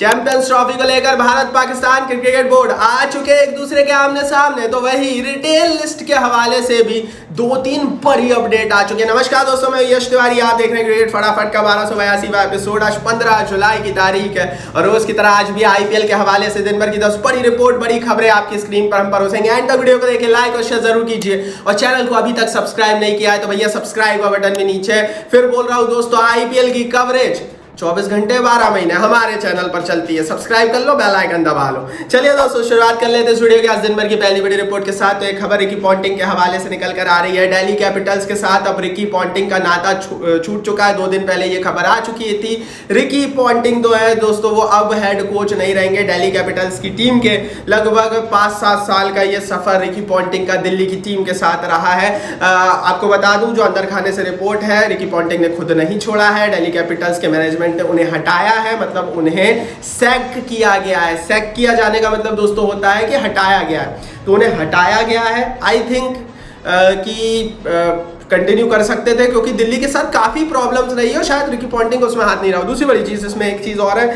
Champions trophy को लेकर Bharat Pakistan cricket board आ चुके एक दूसरे के आमने सामने, तो वही रिटेल लिस्ट के हवाले से भी दो तीन बड़ी अपडेट आ चुकी है। नमस्कार दोस्तों, मैं यश तिवारी, आप देख रहे हैं क्रिकेट फटाफट का 1282वां एपिसोड। आज 15 जुलाई की तारीख है और रोज की तरह आज भी आईपीएल के हवाले से दिन भर की 10 बड़ी रिपोर्ट, बड़ी खबरें आपकी स्क्रीन पर हम परोसेंगे। एंड तक वीडियो को देखिए, लाइक और शेयर जरूर कीजिए और चैनल को अभी तक सब्सक्राइब नहीं किया है तो भैया सब्सक्राइब का बटन भी नीचे। फिर बोल रहा हूं दोस्तों, आईपीएल की कवरेज 24 घंटे 12 महीने हमारे चैनल पर चलती है। सब्सक्राइब कर लो, बेल आइकन दबा लो। चलिए दोस्तों, शुरुआत कर लेते हैं इस वीडियो की आज दिन भर की पहली बड़ी रिपोर्ट के साथ। तो एक खबर रिकी पॉन्टिंग के हवाले से निकल कर आ रही है। दिल्ली कैपिटल्स के साथ अब रिकी पॉन्टिंग का नाता छूट चुका है। 2 दिन पहले ये खबर आ चुकी थी। रिकी पॉन्टिंग जो है दोस्तों, वो अब हेड कोच नहीं रहेंगे दिल्ली कैपिटल्स की टीम के। लगभग 5-7 साल का ये सफर रिकी पॉन्टिंग का दिल्ली की टीम के साथ रहा है। आपको बता दूं, जो अंदर खाने से रिपोर्ट है, रिकी पॉन्टिंग ने खुद नहीं छोड़ा है। दिल्ली कैपिटल्स के मैनेजमेंट ने उन्हें हटाया है, मतलब उन्हें सैक किया गया है। सैक किया जाने का मतलब दोस्तों होता है कि हटाया गया है, तो उन्हें हटाया गया है। आई थिंक कि कंटिन्यू कर सकते थे क्योंकि दिल्ली के साथ काफी प्रॉब्लम्स रही है और शायद रिकी पॉन्टिंग को उसमें हाथ नहीं रहा। दूसरी बड़ी चीज, इसमें एक चीज और है,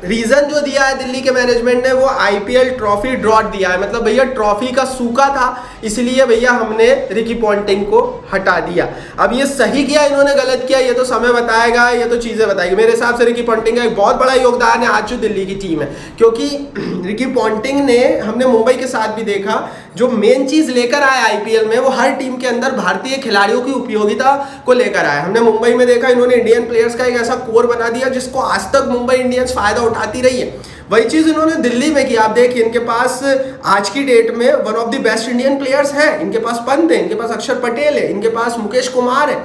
रीजन जो दिया है दिल्ली के मैनेजमेंट ने, वो आईपीएल ट्रॉफी ड्रॉट दिया है। मतलब भैया ट्रॉफी का सूखा था, इसलिए भैया हमने रिकी पॉन्टिंग को हटा दिया। अब ये सही किया इन्होंने, गलत किया, ये तो समय बताएगा, ये तो चीजें बताएगी। मेरे हिसाब से रिकी पॉन्टिंग का एक बहुत बड़ा योगदान है आज जो दिल्ली की टीम है, क्योंकि रिकी पॉन्टिंग ने, हमने मुंबई के साथ भी देखा, जो मेन चीज लेकर आए आईपीएल में, वो हर टीम के अंदर भारतीय खिलाड़ियों की उपयोगिता को लेकर आए। हमने मुंबई में देखा, इन्होंने इंडियन प्लेयर्स का एक ऐसा कोर बना दिया जिसको आज तक मुंबई इंडियंस फायदा उठाती रही है। वही चीज इन्होंने दिल्ली में की। आप देखिए, इनके पास आज की डेट में one of the best Indian players है। इनके पास पंत है, इनके पास अक्षर पटेल है, इनके पास मुकेश कुमार है।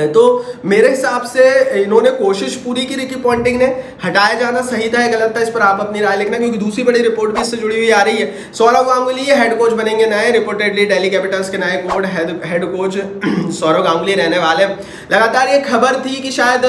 तो मेरे हिसाब से इन्होंने कोशिश पूरी की। रिकी पॉन्टिंग ने हटाया जाना सही था या गलत था, इस पर आप अपनी राय लिखना, क्योंकि दूसरी बड़ी रिपोर्ट भी इससे जुड़ी हुई आ रही है। सौरव गांगुली ये हेड कोच बनेंगे नए, रिपोर्टेडली दिल्ली कैपिटल्स के नए हेड कोच सौरव गांगुली रहने वाले। लगातार ये खबर थी कि शायद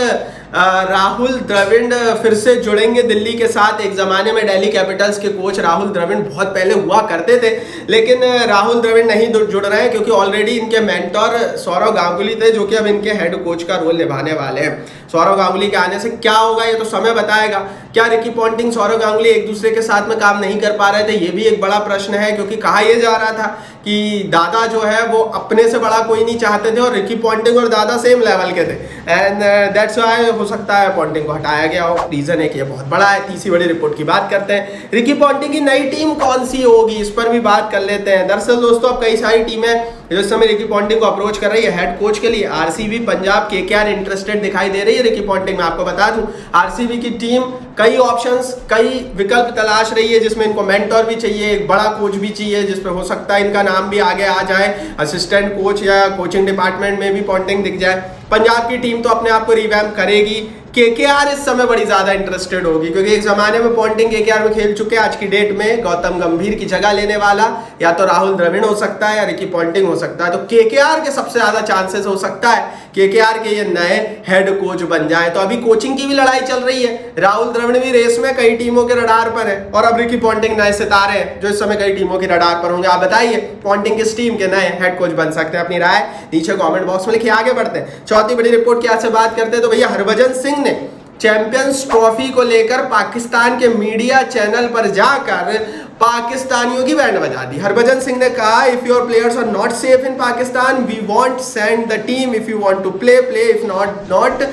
राहुल द्रविड़ फिर से जुड़ेंगे दिल्ली के साथ। एक जमाने में दिल्ली कैपिटल्स के कोच राहुल द्रविड़ बहुत पहले हुआ करते थे, लेकिन राहुल द्रविड़ नहीं जुड़ रहे हैं क्योंकि ऑलरेडी इनके मेंटोर सौरव गांगुली थे, जो कि अब इनके हेड कोच का रोल निभाने वाले हैं। सौरव गांगुली के आने से क्या होगा ये तो समय बताएगा। क्या रिकी पॉन्टिंग, सौरव गांगुली एक दूसरे के साथ में काम नहीं कर पा रहे थे, ये भी एक बड़ा प्रश्न है, क्योंकि कहा यह जा रहा था कि दादा जो है वो अपने से बड़ा कोई नहीं चाहते थे और रिकी पॉन्टिंग और दादा सेम लेवल के थे। एंड दैट्स व्हाई हो सकता है पॉन्टिंग को हटाया गया हो। रीजन एक ये बहुत बड़ा है। तीसरी बड़ी रिपोर्ट की बात करते हैं। रिकी पॉन्टिंग की नई टीम कौन सी होगी, इस पर भी बात कर लेते हैं। दरअसल दोस्तों, अब कई सारी टीमें जो इस समय रिकी पॉन्टिंग को अप्रोच कर रही है हेड कोच के लिए। आरसीबी, पंजाब, केकेआर इंटरेस्टेड दिखाई दे रही है रिकी पॉन्टिंग में। आपको बता दूं, आरसीबी की टीम कई ऑप्शंस, कई विकल्प तलाश रही है, जिसमें इनको मेंटोर भी चाहिए, एक बड़ा कोच भी चाहिए, जिसपे हो सकता है इनका नाम भी आगे आ जाए, असिस्टेंट कोच या कोचिंग डिपार्टमेंट में भी पॉन्टिंग दिख जाए। पंजाब की टीम तो अपने आप को रिवैम्प करेगी। केकेआर इस समय बड़ी ज्यादा इंटरेस्टेड होगी, क्योंकि एक जमाने में पॉन्टिंग केकेआर में खेल चुके हैं। आज की डेट में गौतम गंभीर की जगह लेने वाला या तो राहुल द्रविड़ हो सकता है या रिकी पॉन्टिंग हो सकता है। तो केकेआर के सबसे ज्यादा चांसेस हो सकता है केकेआर के ये नए हेड कोच बन जाए। तो अभी कोचिंग की भी लड़ाई चल रही है। राहुल द्रविड़ भी रेस में कई टीमों के रडार पर है और अब रिकी पॉन्टिंग नए सितारे हैं जो इस समय कई टीमों के रडार पर होंगे। आप बताइए, पॉन्टिंग किस टीम के नए हेड कोच बन सकते हैं? अपनी राय नीचे कमेंट बॉक्स में लिखिए। आगे बढ़ते हैं, चौथी बड़ी रिपोर्ट की आज से बात करते हैं। तो भैया हरभजन सिंह ने चैंपियंस ट्रॉफी को लेकर पाकिस्तान के मीडिया चैनल पर जाकर पाकिस्तानियों की बैंड बजा दी। हरभजन सिंह ने कहा, if your players are not safe in Pakistan, we want send the team, if you want to play play, if not.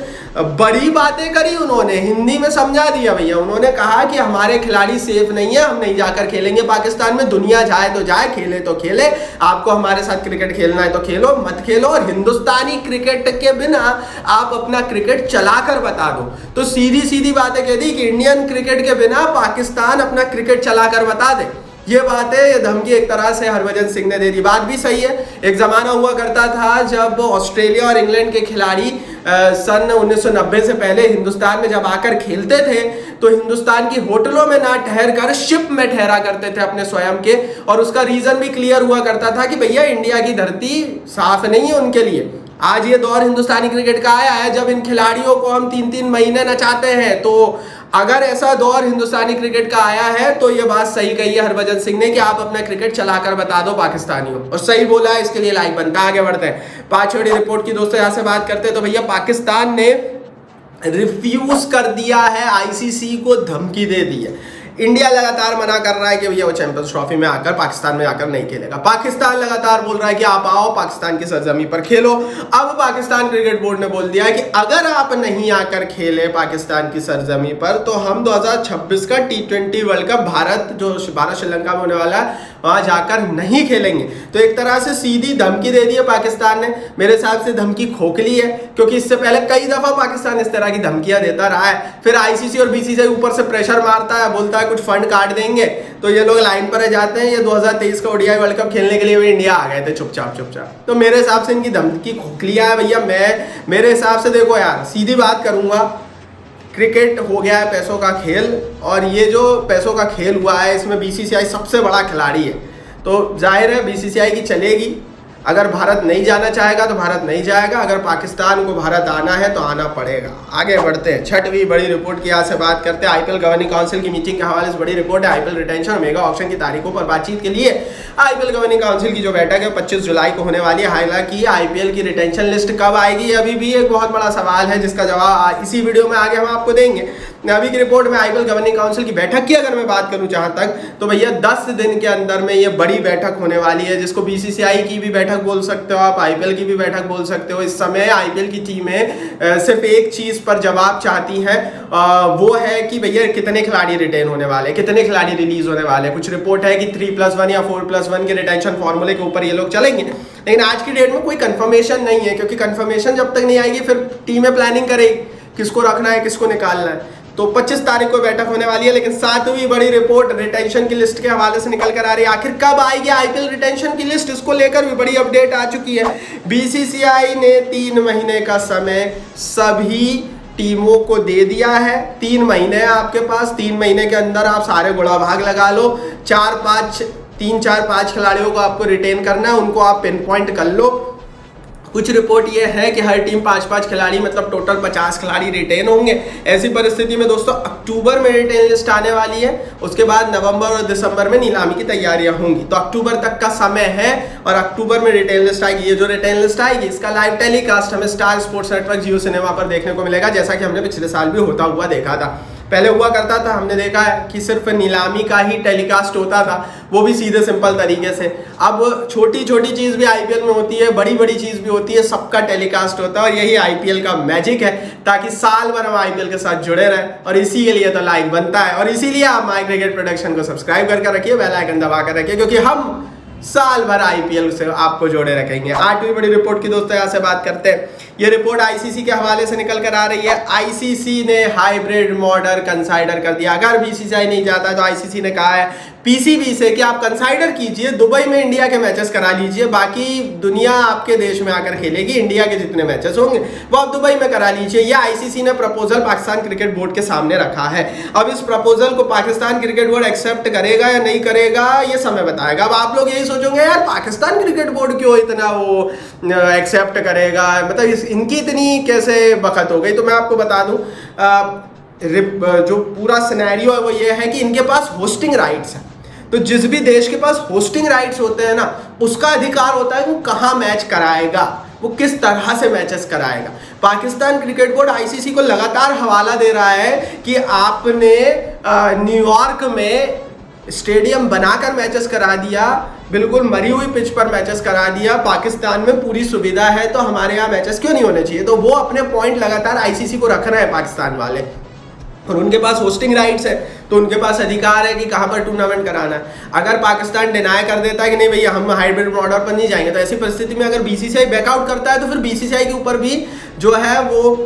बड़ी बातें करी उन्होंने, हिंदी में समझा दिया भैया। उन्होंने कहा कि हमारे खिलाड़ी सेफ नहीं है, हम नहीं जाकर खेलेंगे पाकिस्तान में। दुनिया जाए तो जाए, खेले तो खेले, आपको हमारे साथ क्रिकेट खेलना है तो खेलो, मत खेलो। और हिंदुस्तानी क्रिकेट के बिना आप अपना क्रिकेट चलाकर बता दो। तो सीधी सीधी बातें कह दी कि इंडियन क्रिकेट के बिना पाकिस्तान अपना क्रिकेट चलाकर बता दे। ये बात है, ये धमकी एक तरह से हरभजन सिंह ने दे दी। बात भी सही है। एक जमाना हुआ करता था जब ऑस्ट्रेलिया और इंग्लैंड के खिलाड़ी सन 1990 से पहले हिंदुस्तान में जब आकर खेलते थे तो हिंदुस्तान की होटलों में ना ठहर कर शिप में ठहरा करते थे अपने स्वयं के। और उसका रीजन भी क्लियर हुआ करता था कि भैया इंडिया की धरती साफ नहीं है उनके लिए। आज ये दौर हिंदुस्तानी क्रिकेट का आया है जब इन खिलाड़ियों को हम 3-3 महीने नचाते हैं। तो अगर ऐसा दौर हिंदुस्तानी क्रिकेट का आया है तो ये बात सही कही है हरभजन सिंह ने कि आप अपना क्रिकेट चलाकर बता दो पाकिस्तानियों, और सही बोला है, इसके लिए लाइक बनता है। आगे बढ़ते हैं, 5वीं रिपोर्ट की दोस्तों यहां से बात करते हैं। तो भैया पाकिस्तान ने रिफ्यूज कर दिया है, आईसीसी को धमकी दे दी है। इंडिया लगातार मना कर रहा है कि भैया वो चैंपियंस ट्रॉफी में आकर, पाकिस्तान में आकर नहीं खेलेगा। पाकिस्तान लगातार बोल रहा है कि आप आओ, पाकिस्तान की सरजमी पर खेलो। अब पाकिस्तान क्रिकेट बोर्ड ने बोल दिया है कि अगर आप नहीं आकर खेले पाकिस्तान की सरजमी पर तो हम 2026 का T20 world cup Bharat Sri Lanka में होने वाला है, वहां जाकर नहीं खेलेंगे। तो एक तरह से सीधी धमकी दे दी है पाकिस्तान ने। मेरे हिसाब से धमकी खोखली है, क्योंकि इससे पहले कई दफा पाकिस्तान इस तरह की धमकियां देता रहा है। फिर आईसीसी और बीसीसीआई ऊपर से प्रेशर मारता है, बोलता है कुछ फंड काट देंगे, तो ये लोग लाइन पर जाते हैं। ये 2023 का ओडीआई वर्ल्ड कप खेलने के लिए भी इंडिया आ गए थे चुपचाप। तो मेरे हिसाब से इनकी धमकी खोखलियां है भैया। मेरे हिसाब से देखो यार, सीधी बात करूंगा, क्रिकेट हो गया है पैसों का खेल, और ये जो पैसों का खेल हुआ है इसमें बीसीसीआई सबसे बड़ा खिलाड़ी है। तो जाहिर है बीसीसीआई की चलेगी। अगर भारत नहीं जाना चाहेगा तो भारत नहीं जाएगा, अगर पाकिस्तान को भारत आना है तो आना पड़ेगा। आगे बढ़ते हैं, छठवीं बड़ी रिपोर्ट की यहाँ से बात करते हैं। आईपीएल गवर्निंग काउंसिल की मीटिंग के हवाले से बड़ी रिपोर्ट है। आईपीएल रिटेंशन और मेगा ऑक्शन की तारीखों पर बातचीत के लिए आईपीएल गवर्निंग काउंसिल की जो बैठक है 25 जुलाई को होने वाली है। हालांकि आईपीएल की रिटेंशन लिस्ट कब आएगी अभी भी एक बहुत बड़ा सवाल है, जिसका जवाब इसी वीडियो में आगे हम आपको देंगे। अभी की रिपोर्ट में आईपीएल गवर्निंग काउंसिल की बैठक की अगर मैं बात करूं जहां तक, तो भैया 10 दिन के अंदर में ये बड़ी बैठक होने वाली है, जिसको बीसीसीआई की भी बैठक बोल सकते हो आप, आईपीएल की भी बैठक बोल सकते हो। इस समय आईपीएल की टीमें सिर्फ एक चीज पर जवाब चाहती हैं, वो है कि भैया कितने खिलाड़ी रिटेन होने वाले, कितने खिलाड़ी रिलीज होने वाले। कुछ रिपोर्ट है कि 3+1 या 4+1 के रिटेंशन फॉर्मूले के ऊपर ये लोग चलेंगे, लेकिन आज की डेट में कोई कंफर्मेशन नहीं है, क्योंकि कंफर्मेशन जब तक नहीं आएगी फिर टीमें प्लानिंग करेगी किसको रखना है किसको निकालना है। तो 25 तारीख को बैठक होने वाली है। लेकिन 7वीं बड़ी रिपोर्ट रिटेंशन की लिस्ट के हवाले से निकल कर आ रही है। आखिर कब आएगी आईपीएल रिटेंशन की लिस्ट, इसको लेकर भी बड़ी अपडेट आ चुकी है। बीसीसीआई ने 3 महीने का समय सभी टीमों को दे दिया है। 3 महीने हैं आपके पास, 3 महीने के अंदर आप सारे गुणा भाग लगा लो। 3, 4, 5 खिलाड़ियों को आपको रिटेन करना है, उनको आप पिन पॉइंट कर लो। कुछ रिपोर्ट ये है कि हर टीम 5-5 खिलाड़ी, मतलब टोटल 50 खिलाड़ी रिटेन होंगे। ऐसी परिस्थिति में दोस्तों अक्टूबर में रिटेन लिस्ट आने वाली है, उसके बाद नवंबर और दिसंबर में नीलामी की तैयारियां होंगी। तो अक्टूबर तक का समय है और अक्टूबर में रिटेन लिस्ट आएगी। ये जो रिटेन लिस्ट आएगी इसका लाइव टेलीकास्ट हमें स्टार स्पोर्ट्स नेटवर्क जियो सिनेमा पर देखने को मिलेगा, जैसा कि हमने पिछले साल भी होता हुआ देखा था। पहले हुआ करता था, हमने देखा है कि सिर्फ नीलामी का ही टेलीकास्ट होता था, वो भी सीधे सिंपल तरीके से। अब छोटी छोटी चीज़ भी आईपीएल में होती है, बड़ी बड़ी चीज़ भी होती है, सबका टेलीकास्ट होता है। और यही आईपीएल का मैजिक है, ताकि साल भर हम आईपीएल के साथ जुड़े रहें, और इसी के लिए तो लाइक बनता है। और इसीलिए आप माय क्रिकेट प्रोडक्शन को सब्सक्राइब करके रखिए, बेल आइकन दबा कर रखिए, क्योंकि हम साल भर आईपीएल से आपको जोड़े रखेंगे। 8वीं बड़ी रिपोर्ट की दोस्तों यहाँ से बात करते हैं। ये रिपोर्ट आईसीसी के हवाले से निकल कर आ रही है। आईसीसी ने हाइब्रिड मॉडल कंसाइडर कर दिया। अगर बीसीसीआई नहीं जाता तो आईसीसी ने कहा है पीसीबी से कि आप कंसाइडर कीजिए, दुबई में इंडिया के मैचेस करा लीजिए, बाकी दुनिया आपके देश में आकर खेलेगी, इंडिया के जितने मैचेस होंगे वो आप दुबई में करा लीजिए। ये आईसीसी ने प्रपोजल पाकिस्तान क्रिकेट बोर्ड के सामने रखा है। अब इस प्रपोजल को पाकिस्तान क्रिकेट बोर्ड एक्सेप्ट करेगा या नहीं करेगा ये समय बताएगा। अब आप लोग यही सोचोगे यार पाकिस्तान क्रिकेट बोर्ड क्यों इतना वो एक्सेप्ट करेगा, मतलब इनकी इतनी कैसे बखत हो गई। तो मैं आपको बता दूं जो पूरा सिनेरियो है वो ये है कि इनके पास होस्टिंग राइट्स है। तो जिस भी देश के पास होस्टिंग राइट्स होते हैं ना, उसका अधिकार होता है वो कहाँ मैच कराएगा, वो किस तरह से मैचेस कराएगा। पाकिस्तान क्रिकेट बोर्ड आईसीसी को लगातार हवाला दे रहा है कि आपने न्यूयॉर्क में स्टेडियम बनाकर मैचेस करा दिया, बिल्कुल मरी हुई पिच पर मैचेस करा दिया, पाकिस्तान में पूरी सुविधा है तो हमारे यहाँ मैचेस क्यों नहीं होने चाहिए। तो वो अपने पॉइंट लगातार आईसीसी को रख रहे हैं पाकिस्तान वाले, और उनके पास होस्टिंग राइट्स है तो उनके पास अधिकार है कि कहाँ पर टूर्नामेंट कराना है। अगर पाकिस्तान डिनाई कर देता है कि नहीं भैया हम हाइब्रिड मॉडल पर नहीं जाएंगे, तो ऐसी परिस्थिति में अगर बीसीसीआई बैकआउट करता है तो फिर बीसीसीआई के ऊपर भी जो है वो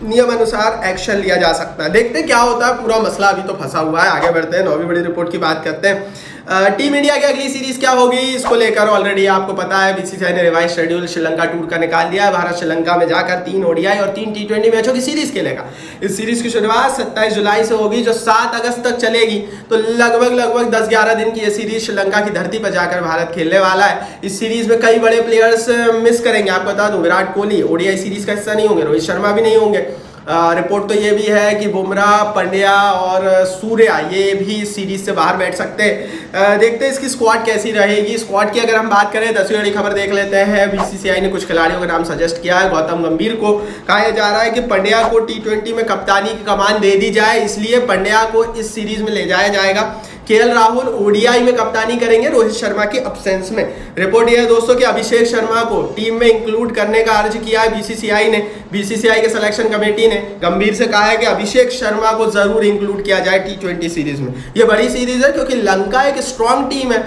नियम अनुसार एक्शन लिया जा सकता है। देखते हैं क्या होता है, पूरा मसला अभी तो फंसा हुआ है। आगे बढ़ते हैं, 9वीं बड़ी रिपोर्ट की बात करते हैं। टीम इंडिया की अगली सीरीज क्या होगी इसको लेकर ऑलरेडी आपको पता है, बीसीसीआई ने रिवाइज शेड्यूल श्रीलंका टूर का निकाल दिया है। भारत श्रीलंका में जाकर 3 ओडीआई और 3 T20 मैचों की सीरीज खेलेगा। इस सीरीज की शुरुआत 27 जुलाई से होगी, जो 7 अगस्त तक चलेगी। तो लगभग 10-11 दिन की ये सीरीज श्रीलंका की धरती पर जाकर भारत खेलने वाला है। इस सीरीज में कई बड़े प्लेयर्स मिस करेंगे। आपको बता दूं, विराट कोहली ओडीआई सीरीज का हिस्सा नहीं होंगे, रोहित शर्मा भी नहीं होंगे, रिपोर्ट तो ये भी है कि बुमराह, पंड्या और सूर्या ये भी सीरीज से बाहर बैठ सकते हैं। देखते हैं इसकी स्क्वाड कैसी रहेगी। स्क्वाड की अगर हम बात करें, 10वीं बड़ी खबर देख लेते हैं। बीसीसीआई ने कुछ खिलाड़ियों का नाम सजेस्ट किया है। गौतम गंभीर को कहा जा रहा है कि पंड्या को T20 में कप्तानी की कमान दे दी जाए, इसलिए पंड्या को इस सीरीज में ले जाया जाएगा। केएल राहुल ओडीआई में कप्तानी करेंगे रोहित शर्मा के अब्सेंस में। रिपोर्ट यह है दोस्तों कि अभिषेक शर्मा को टीम में इंक्लूड करने का अर्ज किया है बीसीसीआई ने। बीसीसीआई के सिलेक्शन कमेटी ने गंभीर से कहा है कि अभिषेक शर्मा को जरूर इंक्लूड किया जाए T20 सीरीज में। ये बड़ी सीरीज है क्योंकि लंका एक स्ट्रॉन्ग टीम है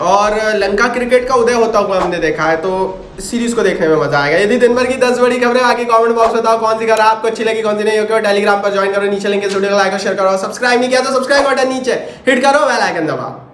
और लंका क्रिकेट का उदय होता हुआ हमने देखा है, तो इस सीरीज को देखने में मजा आएगा। यदि दिन भर की 10 बड़ी खबरें आगे कमेंट बॉक्स में बताओ कौन सी खबर आपको अच्छी लगी, कौन सी नहीं। ओके, टेलीग्राम पर ज्वाइन करो, नीचे लिंक इस वीडियो को लाइक और शेयर करो। सब्सक्राइब नहीं किया तो सब्सक्राइब बटन नीचे हिट करो, बेल आइकन दबाओ।